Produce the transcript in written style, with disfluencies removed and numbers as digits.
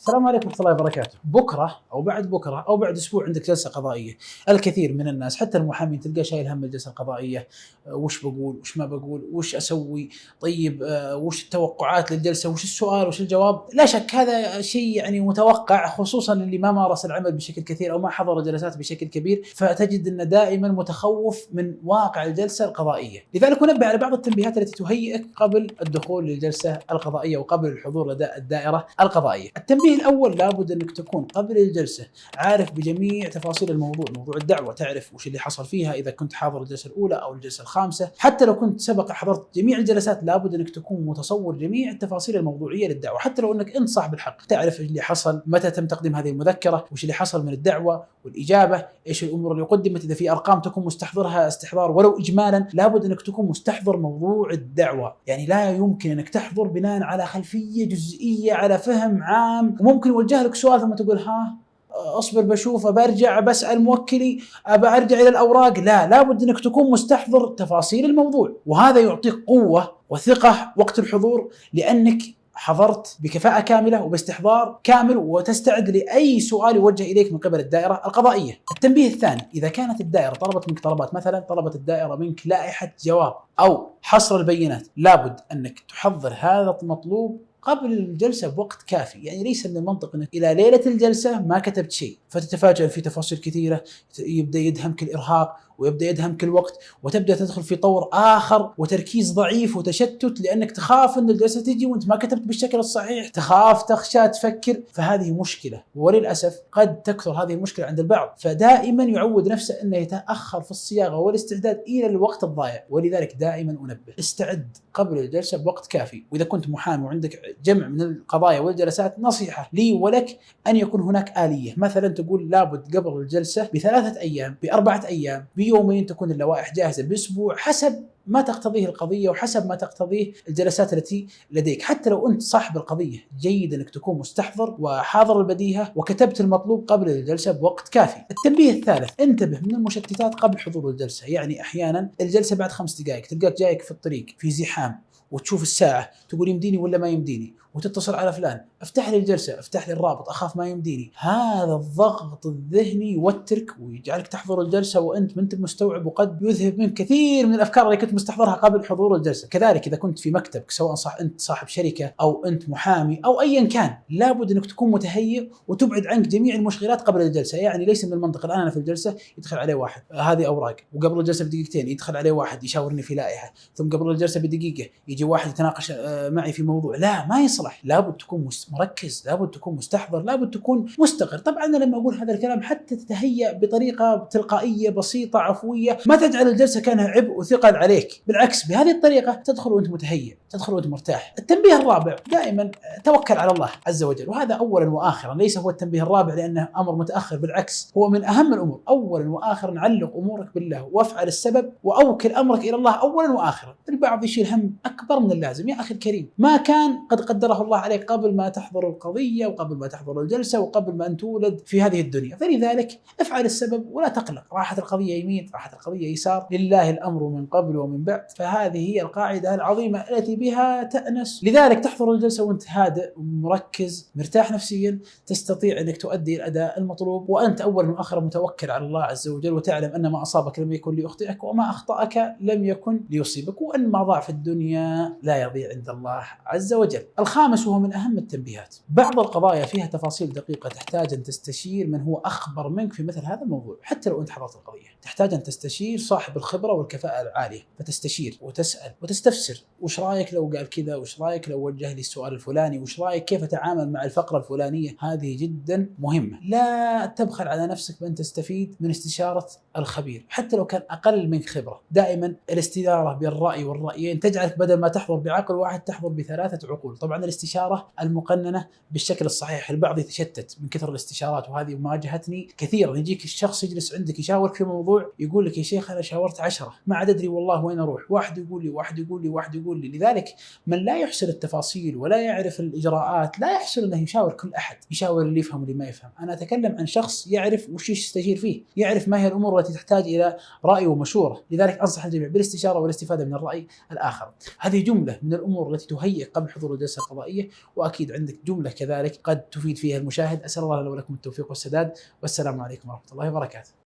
السلام عليكم ورحمة الله وبركاته. بكرة أو بعد بكرة أو بعد أسبوع عندك جلسة قضائية. الكثير من الناس حتى المحامين تلقاه شايل هم الجلسة القضائية، وش بقول وش ما بقول وش أسوي، طيب وش التوقعات للجلسة، وش السؤال وش الجواب. لا شك هذا شيء يعني متوقع، خصوصا اللي ما مارس العمل بشكل كثير أو ما حضر جلسات بشكل كبير، فتجد أنه دائما متخوف من واقع الجلسة القضائية. لذلك ننبه على بعض التنبيهات التي تهيئك قبل الدخول للجلسة القضائية وقبل الحضور لدى الدائرة القضائية. التنبيه الأول، لابد أنك تكون قبل الجلسة عارف بجميع تفاصيل الموضوع، موضوع الدعوة، تعرف وش اللي حصل فيها إذا كنت حاضر الجلسة الأولى أو الجلسة الخامسة. حتى لو كنت سبق حضرت جميع الجلسات لابد أنك تكون متصور جميع التفاصيل الموضوعية للدعوة، حتى لو أنك أنت صاحب الحق، تعرف اللي حصل، متى تم تقديم هذه المذكرة، وش اللي حصل من الدعوة والإجابة، إيش الأمور اللي قدمت، إذا في أرقام تكون مستحضرها استحضار ولو إجمالا. لابد أنك تكون مستحضر موضوع الدعوة، يعني لا يمكن أنك تحضر بناء على خلفية جزئية على فهم عام، وممكن يوجه لك سؤال ثم تقول ها اصبر بشوف، برجع بسأل موكلي، برجع الى الاوراق. لا، لابد انك تكون مستحضر تفاصيل الموضوع، وهذا يعطيك قوة وثقة وقت الحضور، لانك حضرت بكفاءة كاملة وباستحضار كامل وتستعد لأي سؤال يوجه إليك من قبل الدائرة القضائية. التنبيه الثاني، إذا كانت الدائرة طلبت منك طلبات، مثلا طلبت الدائرة منك لائحة جواب أو حصر البينات، لابد أنك تحضر هذا المطلوب قبل الجلسة بوقت كافي. يعني ليس من المنطق أنك إلى ليلة الجلسة ما كتبت شيء فتتفاجأ في تفاصيل كثيرة، يبدأ يدهمك الإرهاق ويبدأ يدهمك الوقت، وتبدأ تدخل في طور آخر وتركيز ضعيف وتشتت، لأنك تخاف أن الجلسة تجي وأنت ما كتبت بالشكل الصحيح، تخاف تخشى تفكر، فهذه مشكلة، وللأسف قد تكثر هذه المشكلة عند البعض، فدائما يعود نفسه أنه يتأخر في الصياغة والاستعداد إلى الوقت الضائع. ولذلك دائما أنبه، استعد قبل الجلسة بوقت كافي. وإذا كنت محامي وعندك جمع من القضايا والجلسات، نصيحة لي ولك أن يكون هناك آلية، مثلا تقول لابد قبل الجلسة ب3 أيام، ب4 أيام، بيومين تكون اللوائح جاهزة، بأسبوع، حسب ما تقتضيه القضية وحسب ما تقتضيه الجلسات التي لديك. حتى لو أنت صاحب القضية، جيد أنك تكون مستحضر وحاضر البديهة وكتبت المطلوب قبل الجلسة بوقت كافي. التنبيه الثالث، انتبه من المشتتات قبل حضور الجلسة. يعني أحيانا الجلسة بعد 5 دقائق تلقاك جايك في الطريق في زحام، وتشوف الساعة تقول يمديني ولا ما يمديني، وتتصل على فلان افتح لي الجلسة، افتح لي الرابط، أخاف ما يمديني. هذا الضغط الذهني يوترك ويجعلك تحضر الجلسة وأنت ما أنت مستوعب، وقد يذهب منك كثير من الأفكار اللي كنت مستحضرها قبل حضور الجلسة. كذلك إذا كنت في مكتبك، سواء أنت صاحب شركة أو أنت محامي أو أيا كان، لابد أنك تكون متهيئ وتبعد عنك جميع المشغلات قبل الجلسة. يعني ليس من المنطق الآن أنا في الجلسة يدخل عليه واحد هذه أوراق، وقبل الجلسة بدقيقتين يدخل عليه واحد يشاورني في لائحة، ثم قبل الجلسة بدقيقة يجي واحد يتناقش معي في موضوع. لا، ما يصلح. لابد تكون مركز، لابد تكون مستحضر، لابد تكون مستقر. طبعا أنا لما أقول هذا الكلام حتى تتهيأ بطريقة تلقائية بسيطة عفوية، ما تجعل الجلسة كانها عبء وثقل عليك، بالعكس بهذه الطريقة تدخل وأنت متهيأ، تدخل وأنت مرتاح. التنبيه الرابع، دائما توكل على الله عز وجل، وهذا أولا وآخرا، ليس هو التنبيه الرابع لأنه أمر متأخر، بالعكس هو من أهم الأمور. أولا وآخرا علق أمورك بالله وافعل السبب وأوكل أمرك إلى الله أولا وآخرا. البعض يشيل هم أكبر من اللازم. يا أخي الكريم، ما كان قد قدره الله عليك قبل ما تحضر القضية وقبل ما تحضر الجلسة وقبل ما أن تولد في هذه الدنيا، فلذلك افعل السبب ولا تقلق. راحت القضية يمين، راحت القضية يسار، لله الأمر من قبل ومن بعد، فهذه هي القاعدة العظيمة التي بها تأنس. لذلك تحضر الجلسة وأنت هادئ مركز مرتاح نفسيا، تستطيع أنك تؤدي الأداء المطلوب وأنت أولا وآخرا متوكل على الله عز وجل، وتعلم أن ما أصابك لم يكن ليخطئك وما أخطأك لم يكن ليصيبك، وأن ما ضاع في الدنيا لا يضيع عند الله عز وجل. الخامس وهو من أهم التنبيهات، بعض القضايا فيها تفاصيل دقيقة تحتاج أن تستشير من هو أخبر منك في مثل هذا الموضوع. حتى لو أنت حضرت القضية تحتاج أن تستشير صاحب الخبرة والكفاءة العالية، فتستشير وتسأل وتستفسر، وش رأيك لو قال كذا، وش رأيك لو وجه لي السؤال الفلاني، وش رأيك كيف أتعامل مع الفقرة الفلانية. هذه جدا مهمة. لا تبخل على نفسك بأن تستفيد من استشارة الخبير حتى لو كان أقل منك خبرة. دائما الاستدارة بالرأي والرأيين تجعلك بدل ما تحضر بعقل واحد تحضر ب3 عقول. طبعا الاستشارة المقننة بالشكل الصحيح، البعض يتشتت من كثر الاستشارات، وهذه مواجهتني كثيرا. يجيك الشخص يجلس عندك يشاورك في موضوع، يقول لك يا شيخ أنا شاورت 10 ما عاد أدري والله وين أروح، واحد يقول لي واحد يقول لي واحد يقول لي. لذلك من لا يحسن التفاصيل ولا يعرف الإجراءات لا يحسن أنه يشاور كل أحد، يشاور اللي يفهم واللي ما يفهم. أنا أتكلم عن شخص يعرف وش يستشير فيه، يعرف ما هي الأمور التي تحتاج إلى رأي ومشورة. لذلك أنصح الجميع بالاستشارة والاستفادة من الرأي الآخر. هذه جملة من الأمور التي تهيئ قبل حضور الجلسة القضائية. القضائية، وأكيد عندك جملة كذلك قد تفيد فيها المشاهد. أسأل الله لنا ولكم التوفيق والسداد، والسلام عليكم ورحمة الله وبركاته.